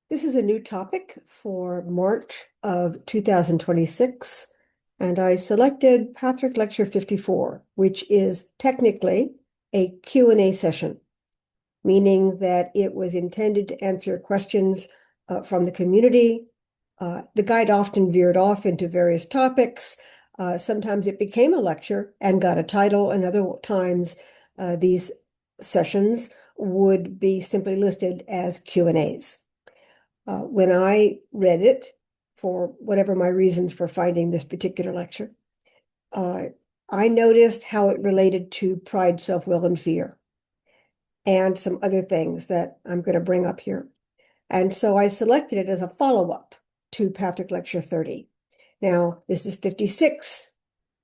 This is a new topic for March of 2026, and I selected Patrick Lecture 54, which is technically a Q&A session, meaning that it was intended to answer questions from the community. The guide often veered off into various topics. Sometimes it became a lecture and got a title, and other times these sessions would be simply listed as Q&As. When I read it, for whatever my reasons for finding this particular lecture, uh, I noticed how it related to pride, self-will, and fear, and some other things that I'm going to bring up here. And so I selected it as a follow-up to Patrick Lecture 30. Now, this is 56,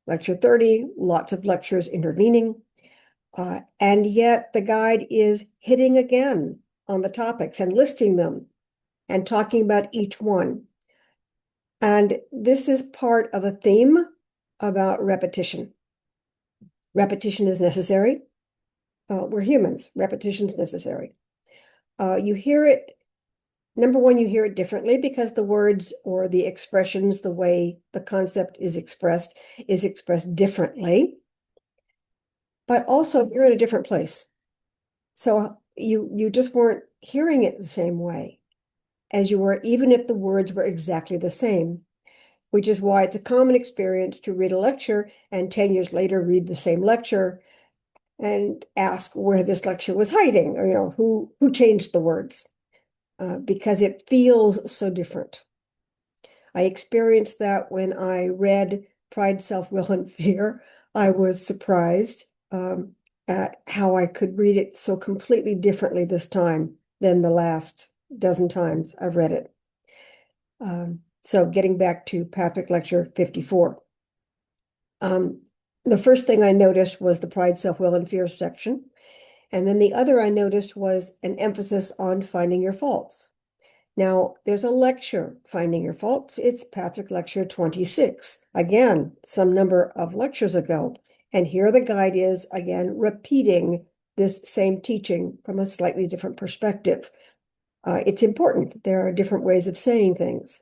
Lecture 30, lots of lectures intervening. And yet the guide is hitting again on the topics and listing them and talking about each one. And this is part of a theme about repetition. Repetition is necessary. We're humans. Repetition is necessary. You hear it, number one, you hear it differently because the words or the expressions, the way the concept is expressed differently. But also you're in a different place. So you just weren't hearing it the same way as you were, even if the words were exactly the same, which is why it's a common experience to read a lecture and 10 years later read the same lecture and ask where this lecture was hiding, or who changed the words, because it feels so different. I experienced that when I read Pride, Self-Will, and Fear. I was surprised at how I could read it so completely differently this time than the last dozen times I've read it. So getting back to Patrick Lecture 54. The first thing I noticed was the Pride, Self-Will, and Fear section. And then the other I noticed was an emphasis on finding your faults. Now, there's a lecture, Finding Your Faults. It's Patrick Lecture 26. Again, some number of lectures ago. And here the guide is, again, repeating this same teaching from a slightly different perspective. It's important. There are different ways of saying things.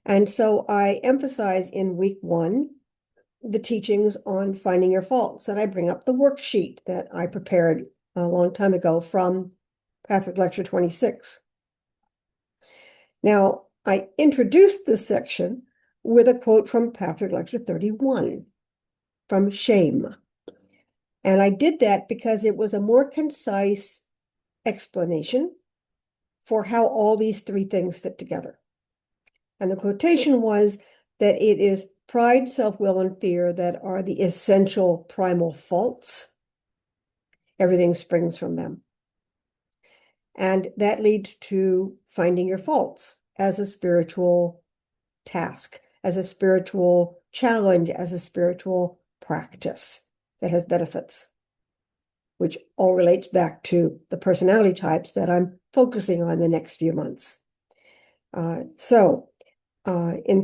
And so I emphasize in week 1 the teachings on finding your faults. And I bring up the worksheet that I prepared a long time ago from Patrick Lecture 26. Now, I introduced this section with a quote from Patrick Lecture 31, from Shame. And I did that because it was a more concise explanation for how all these three things fit together. And the quotation was that it is pride, self-will, and fear that are the essential primal faults. Everything springs from them. And that leads to finding your faults as a spiritual task, as a spiritual challenge, as a spiritual practice that has benefits, which all relates back to the personality types that I'm focusing on the next few months. In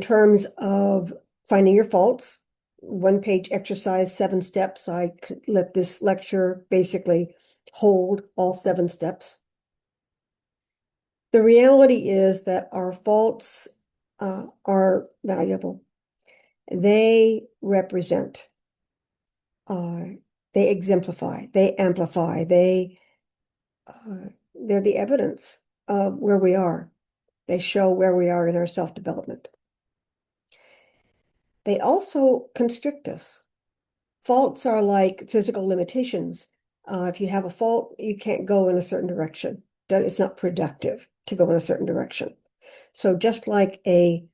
terms of finding your faults, 1-page exercise, 7 steps. I let this lecture basically hold all 7 steps. The reality is that our faults are valuable. They represent, they exemplify, they amplify, they're the evidence of where we are. They show where we are in our self-development. They also constrict us. Faults are like physical limitations. If you have a fault, you can't go in a certain direction. It's not productive to go in a certain direction. So just like a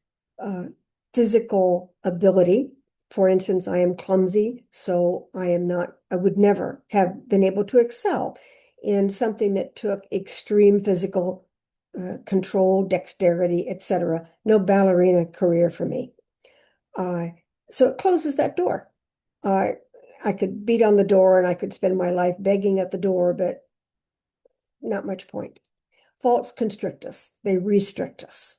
physical ability, for instance, I am clumsy, so I would never have been able to excel in something that took extreme physical control, dexterity, etc. No ballerina career for me. So it closes that door. I could beat on the door and I could spend my life begging at the door, but not much point. Faults constrict us. They restrict us.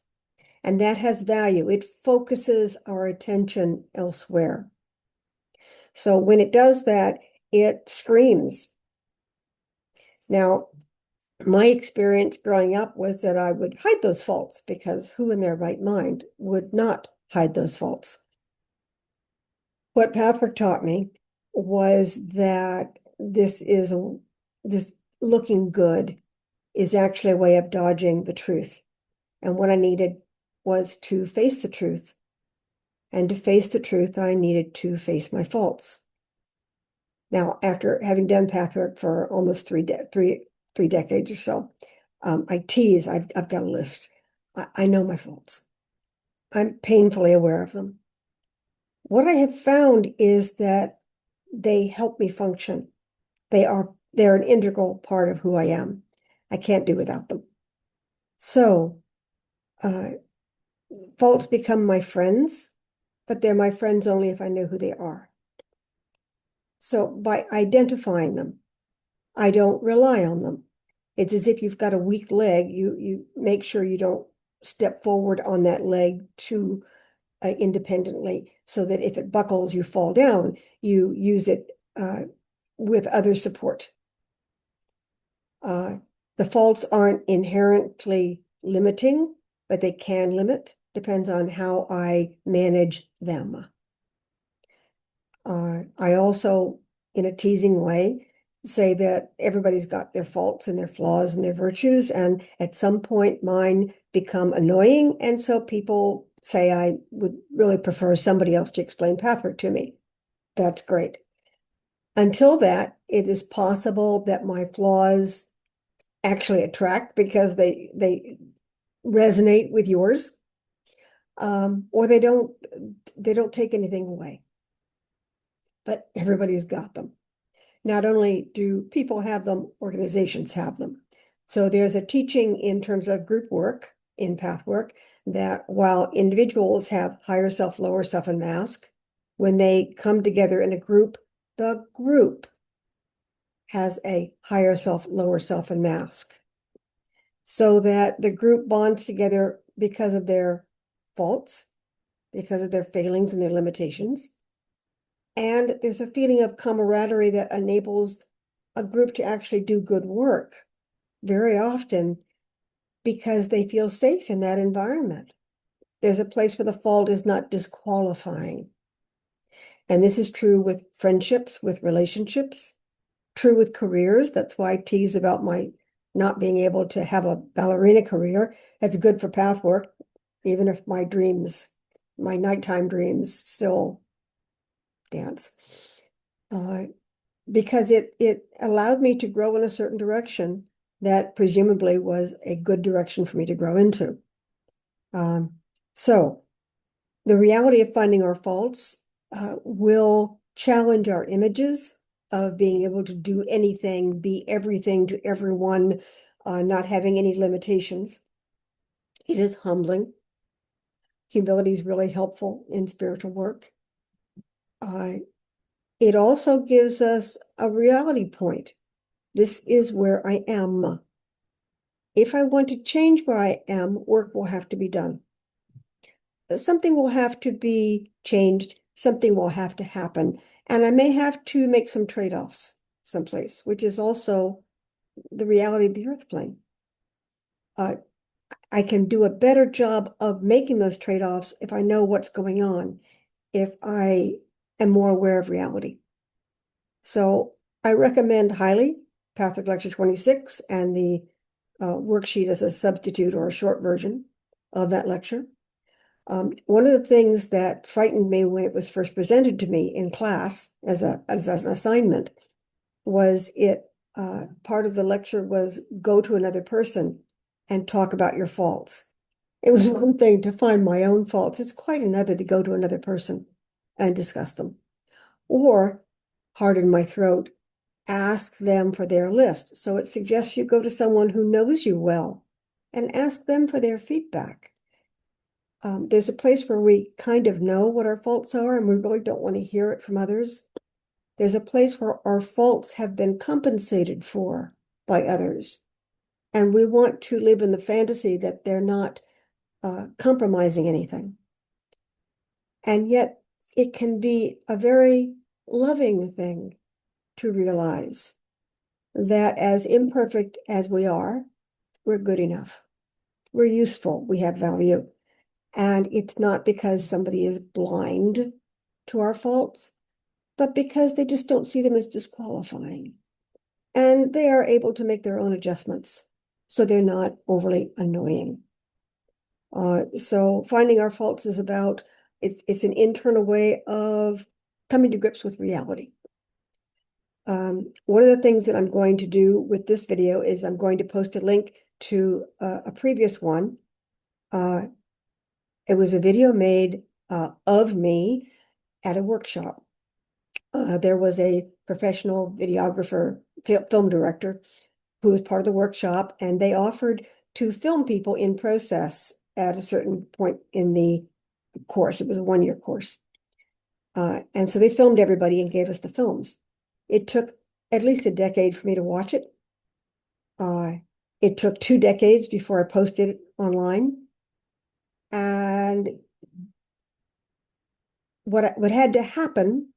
And that has value. It focuses our attention elsewhere. So when it does that, it screams. Now, My experience growing up was that I would hide those faults because who in their right mind would not hide those faults? What Pathwork taught me was that this looking good is actually a way of dodging the truth. And what I needed was to face the truth. And to face the truth, I needed to face my faults. Now, after having done pathwork for almost three decades or so, I tease, I've got a list. I know my faults. I'm painfully aware of them. What I have found is that they help me function. They're an integral part of who I am. I can't do without them. So, uh, faults become my friends, but they're my friends only if I know who they are. So by identifying them, I don't rely on them. It's as if you've got a weak leg, you make sure you don't step forward on that leg too independently, so that if it buckles, you fall down. You use it with other support. The faults aren't inherently limiting, but they can limit, depends on how I manage them. I also, in a teasing way, say that everybody's got their faults and their flaws and their virtues, and at some point mine become annoying, and so people say I would really prefer somebody else to explain pathwork to me. That's great. Until that, it is possible that my flaws actually attract because they resonate with yours, or they don't take anything away. But everybody's got them. Not only do people have them, organizations have them. So there's a teaching in terms of group work in pathwork that while individuals have higher self, lower self, and mask, when they come together in a group, the group has a higher self, lower self, and mask. So that the group bonds together because of their faults, because of their failings and their limitations. And there's a feeling of camaraderie that enables a group to actually do good work very often because they feel safe in that environment. There's a place where the fault is not disqualifying. And this is true with friendships, with relationships, true with careers. That's why I tease about my not being able to have a ballerina career. That's good for pathwork, even if my dreams, my nighttime dreams still dance. Because it allowed me to grow in a certain direction that presumably was a good direction for me to grow into. So the reality of finding our faults will challenge our images of being able to do anything, be everything to everyone, not having any limitations. It is humbling. Humility is really helpful in spiritual work. It also gives us a reality point. This is where I am. If I want to change where I am, work will have to be done. Something will have to be changed, something will have to happen, and I may have to make some trade-offs someplace, which is also the reality of the earth plane. I can do a better job of making those trade-offs if I know what's going on, if I am more aware of reality. So I recommend highly Pathwork Lecture 26 and the worksheet as a substitute or a short version of that lecture. One of the things that frightened me when it was first presented to me in class as an assignment was part of the lecture was go to another person and talk about your faults. It was one thing to find my own faults. It's quite another to go to another person and discuss them. Or, hard in my throat, ask them for their list. So it suggests you go to someone who knows you well and ask them for their feedback. There's a place where we kind of know what our faults are and we really don't want to hear it from others. There's a place where our faults have been compensated for by others. And we want to live in the fantasy that they're not compromising anything. And yet it can be a very loving thing to realize that as imperfect as we are, we're good enough. We're useful. We have value. And it's not because somebody is blind to our faults, but because they just don't see them as disqualifying. And they are able to make their own adjustments, so they're not overly annoying. So finding our faults is about, it's an internal way of coming to grips with reality. One of the things that I'm going to do with this video is I'm going to post a link to a previous one. It was a video made of me at a workshop. There was a professional videographer, film director, who was part of the workshop, and they offered to film people in process at a certain point in the course. It was a 1-year course. And so they filmed everybody and gave us the films. It took at least a decade for me to watch it. It took 2 decades before I posted it online. And what had to happen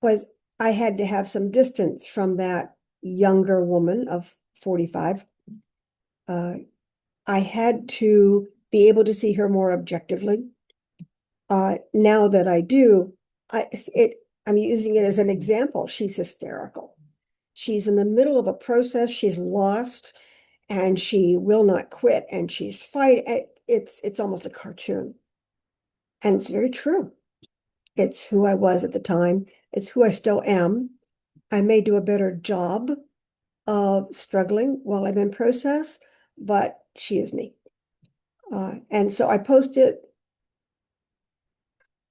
was I had to have some distance from that younger woman of 45. I had to be able to see her more objectively. Now that I do, I'm using it as an example. She's hysterical. She's in the middle of a process. She's lost, and she will not quit, and she's fighting. It's almost a cartoon, and it's very true. It's who I was at the time. It's who I still am. I may do a better job of struggling while I'm in process, but she is me. And so I posted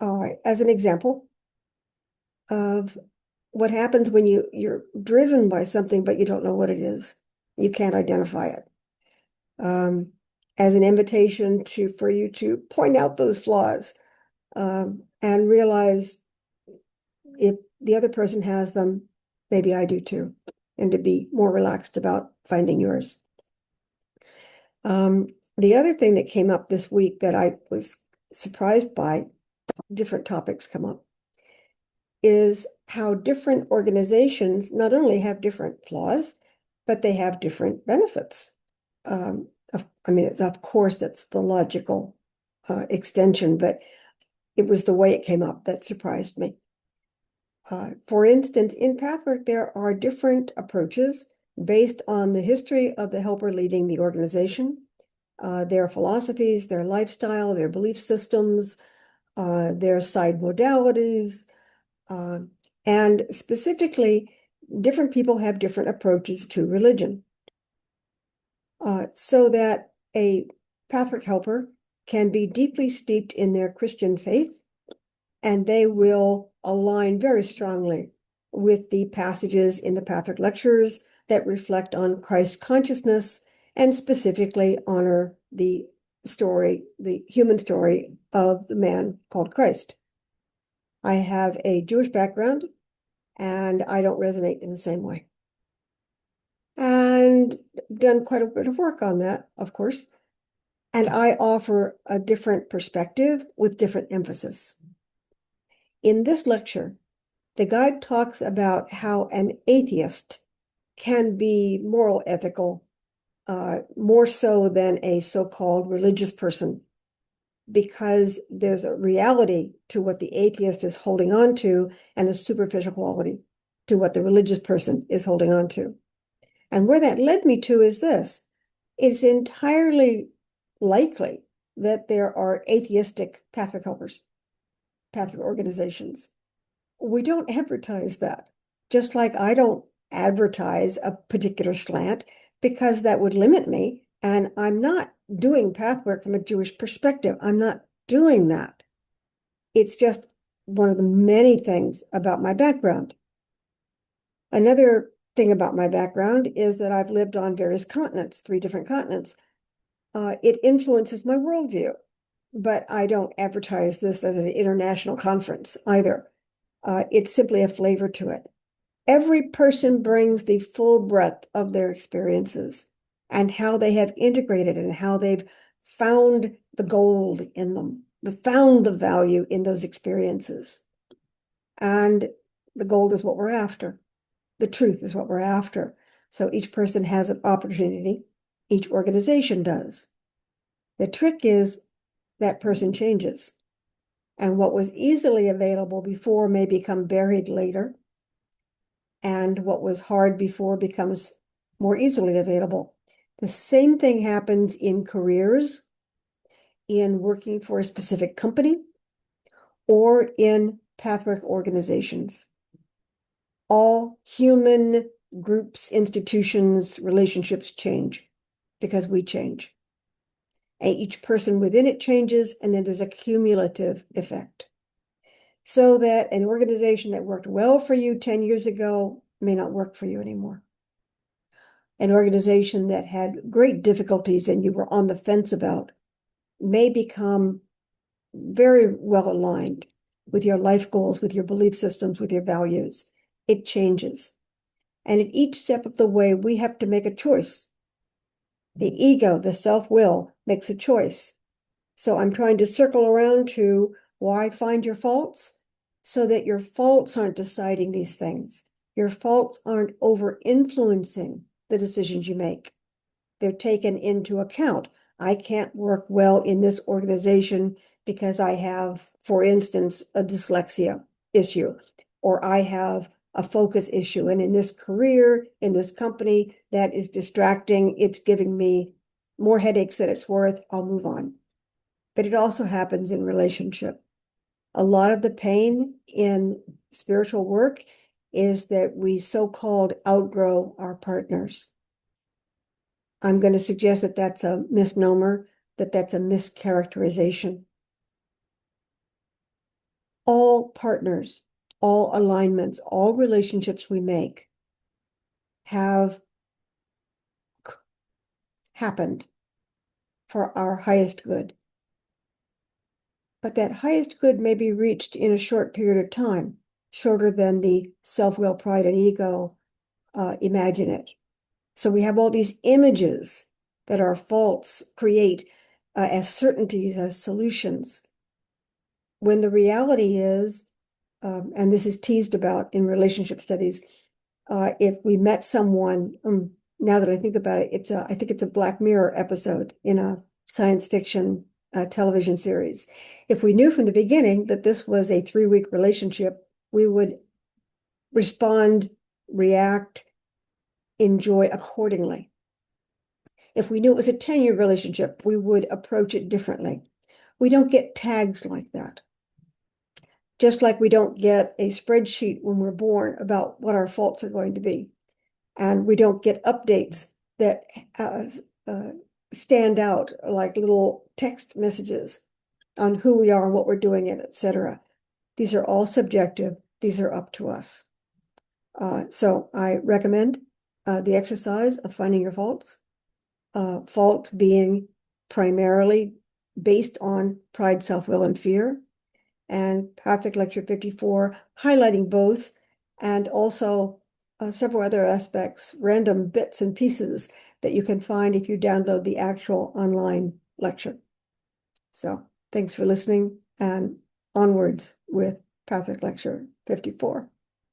as an example of what happens when you're driven by something, but you don't know what it is. You can't identify it. As an invitation for you to point out those flaws, and realize if the other person has them, maybe I do too, and to be more relaxed about finding yours. The other thing that came up this week that I was surprised by, different topics come up, is how different organizations not only have different flaws, but they have different benefits. Of course, that's the logical extension, but it was the way it came up that surprised me. For instance, in Pathwork, there are different approaches based on the history of the helper leading the organization, their philosophies, their lifestyle, their belief systems, their side modalities, and specifically, different people have different approaches to religion. So that a Pathwork helper can be deeply steeped in their Christian faith, and they will align very strongly with the passages in the Pathwork lectures that reflect on Christ consciousness and specifically honor the story, the human story of the man called Christ. I have a Jewish background, and I don't resonate in the same way. And done quite a bit of work on that, of course. And I offer a different perspective with different emphasis. In this lecture, the guide talks about how an atheist can be moral, ethical, more so than a so-called religious person, because there's a reality to what the atheist is holding on to and a superficial quality to what the religious person is holding on to. And where that led me to is this. It's entirely likely that there are atheistic Pathwork helpers, Pathwork organizations. We don't advertise that, just like I don't advertise a particular slant because that would limit me. And I'm not doing Pathwork from a Jewish perspective. I'm not doing that. It's just one of the many things about my background. Another thing about my background is that I've lived on various continents, 3 different continents. It influences my worldview, but I don't advertise this as an international conference either. It's simply a flavor to it. Every person brings the full breadth of their experiences and how they have integrated and how they've found the gold in them, found the value in those experiences. And the gold is what we're after. The truth is what we're after. So each person has an opportunity, each organization does. The trick is that person changes. And what was easily available before may become buried later. And what was hard before becomes more easily available. The same thing happens in careers, in working for a specific company, or in pathwork organizations. All human groups, institutions, relationships change because we change. And each person within it changes, and then there's a cumulative effect. So that an organization that worked well for you 10 years ago may not work for you anymore. An organization that had great difficulties and you were on the fence about may become very well aligned with your life goals, with your belief systems, with your values. It changes. And at each step of the way, we have to make a choice. The ego, the self-will, makes a choice. So I'm trying to circle around to why find your faults, so that your faults aren't deciding these things. Your faults aren't over-influencing the decisions you make. They're taken into account. I can't work well in this organization because I have, for instance, a dyslexia issue, or I have a focus issue. And in this career, in this company, that is distracting. It's giving me more headaches than it's worth. I'll move on. But it also happens in relationship. A lot of the pain in spiritual work is that we so-called outgrow our partners. I'm going to suggest that that's a misnomer, that that's a mischaracterization. All partners, all alignments, all relationships we make have happened for our highest good. But that highest good may be reached in a short period of time, shorter than the self-will, pride, and ego imagine it. So we have all these images that our faults create as certainties, as solutions, when the reality is, and this is teased about in relationship studies, if we met someone, now that I think about it, I think it's a Black Mirror episode in a science fiction television series. If we knew from the beginning that this was a 3-week relationship, we would respond, react, enjoy accordingly. If we knew it was a 10-year relationship, we would approach it differently. We don't get tags like that. Just like we don't get a spreadsheet when we're born about what our faults are going to be. And we don't get updates that stand out like little text messages on who we are and what we're doing, and etc. These are all subjective. These are up to us. So I recommend the exercise of finding your faults. Faults being primarily based on pride, self-will, and fear. And Pathwork Lecture 54, highlighting both, and also several other aspects, random bits and pieces that you can find if you download the actual online lecture. So thanks for listening, and onwards with Pathwork Lecture 54.